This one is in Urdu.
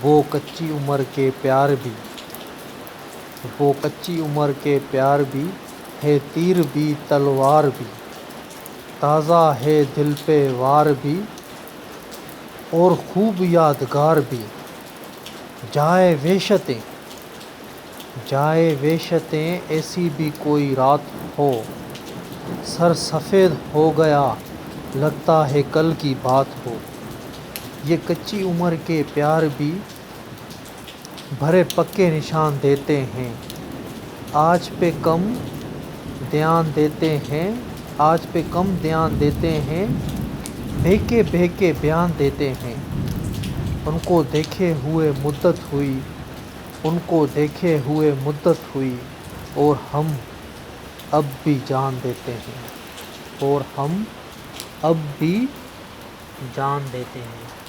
وہ کچی عمر کے پیار بھی، وہ کچی عمر کے پیار بھی، ہے تیر بھی تلوار بھی، تازہ ہے دل پہ وار بھی اور خوب یادگار بھی۔ جائے وحشتیں ایسی بھی کوئی رات ہو، سر سفید ہو گیا لگتا ہے کل کی بات ہو۔ یہ کچی عمر کے پیار بھی بھرے پکے نشان دیتے ہیں، آج پہ کم دھیان دیتے ہیں، آج پہ کم دھیان دیتے ہیں، بہکے بہکے بیان دیتے ہیں۔ ان کو دیکھے ہوئے مدت ہوئی، ان کو دیکھے ہوئے مدت ہوئی، اور ہم اب بھی جان دیتے ہیں، اور ہم اب بھی جان دیتے ہیں۔